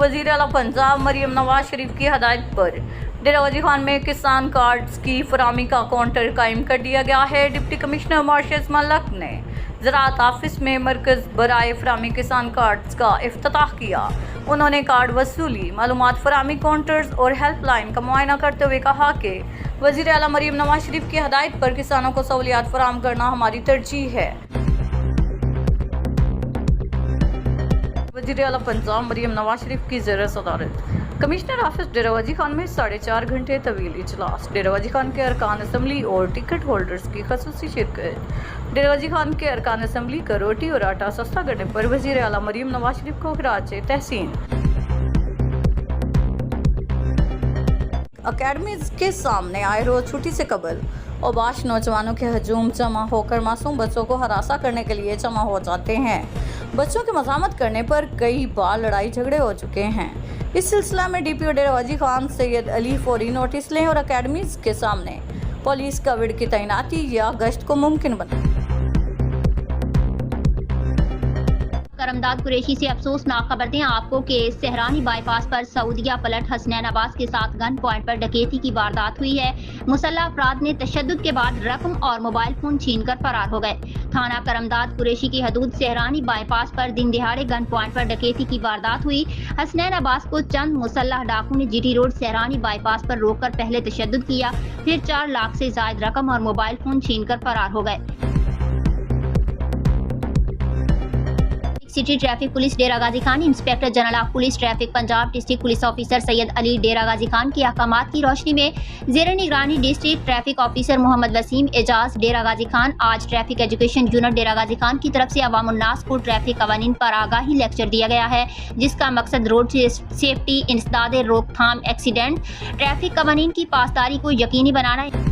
वज़ीर आला पंजाब मरीम नवाज शरीफ की हदायत पर डेरा गाजी खान में किसान कार्ड्स की फराहमी का काउंटर कायम कर दिया गया है। डिप्टी कमिश्नर मार्शल मलक ने ज़राअत ऑफिस में मरकज़ बराए फराहमी किसान कार्ड्स का इफ्तिताह किया। उन्होंने कार्ड वसूली, मालूमात फराहमी काउंटर्स और हेल्पलाइन का मुआयना करते हुए कहा कि वज़ीर आला मरीम नवाज शरीफ की हदायत पर किसानों को सहूलियात फराहम करना हमारी तरजीह है। वज़ीर आला पंजाब मरीम नवाज शरीफ की ज़ेर सदारत कमिश्नर ऑफिस डेरा गाजी खान में 4.5 घंटे तवील इजलास। डेरा गाजी खान के अरकान असम्बली और टिकट होल्डर्स की खसूसी शिरकत। डेरा गाजी खान के अरकान असम्बली का रोटी और आटा सस्ता करने पर वज़ीर आला मरीम नवाज शरीफ को खराज तहसीन। अकेडमीज के सामने आए रोज छुट्टी से कबल औबाश नौजवानों के हजूम जमा होकर मासूम बच्चों को हरासा करने के लिए जमा हो जाते हैं। बच्चों की मज़ामत करने पर कई बार लड़ाई झगड़े हो चुके हैं। इस सिलसिला में डीपीओ डेरा गाजी खान सैयद अली फौरी नोटिस लें और अकेडमीज के सामने पुलिस कवर की तैनाती या गश्त को मुमकिन बनाएं। करमदाद कुरैशी से अफसोसनाक खबर दें आपको कि सहरानी बाईपास पर सऊदिया पलट हसनैन अब्बास के साथ गन पॉइंट पर डकैती की वारदात हुई है। मुसल्लह अफराद ने तशद्दुद के बाद रकम और मोबाइल फोन छीनकर फरार हो गए। थाना करमदाद कुरैशी की हदूद सहरानी बाईपास पर दिन दिहाड़े गन पॉइंट पर डकैती की वारदात हुई। हसनैन अब्बास को चंद मुसल्लह डाकू ने जीटी रोड सहरानी बाईपास पर रोककर पहले तशद्दुद किया, फिर 4 लाख से जायद रकम और मोबाइल फोन छीनकर फरार हो गए। City traffic police Dera Ghazi Khan inspector general of police traffic Punjab district police officer Syed Ali Dera Ghazi Khan की अहकामात की रोशनी में ज़ेर निगरानी district traffic officer Mohammad Waseem Ejaz Dera Ghazi Khan आज traffic education unit Dera Ghazi Khan की तरफ से अवामुन्नास को ट्रैफिक कवानीन पर आगाही लेक्चर दिया गया है, जिसका मकसद रोड सेफ्टी, इंसदाद रोकथाम, एक्सीडेंट, ट्रैफिक कवानीन की पासदारी को यकीनी बनाना है।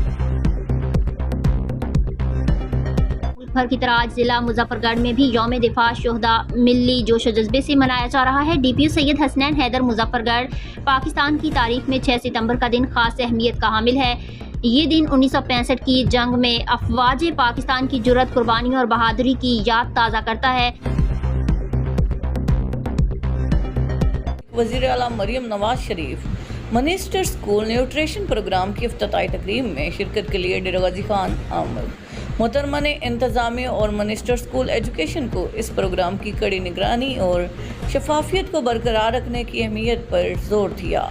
भर की तरह आज जिला मुजफ्फरगढ़ में भी यौम दिफा शुहदा मिली जोश व जज्बे से मनाया जा रहा है। डीपीओ सैयद हसनैन हैदर मुजफ्फरगढ़ पाकिस्तान की तारीख में 6 सितंबर का दिन खास अहमियत का हामिल है। ये दिन 1965 की जंग में अफवाज पाकिस्तान की जुर्रत, कुर्बानी और बहादुरी की याद ताज़ा करता है। वज़ीर आला Maryam Nawaz Sharif minister school nutrition programme की इफ्तिताई तकरीब में शिरकत के लिए डेरा गाजी खान आमद। मोहतरमा ने इंतज़ामिया और मिनिस्टर स्कूल एजुकेशन को इस प्रोग्राम की कड़ी निगरानी और शफाफियत को बरकरार रखने की अहमियत पर जोर दिया।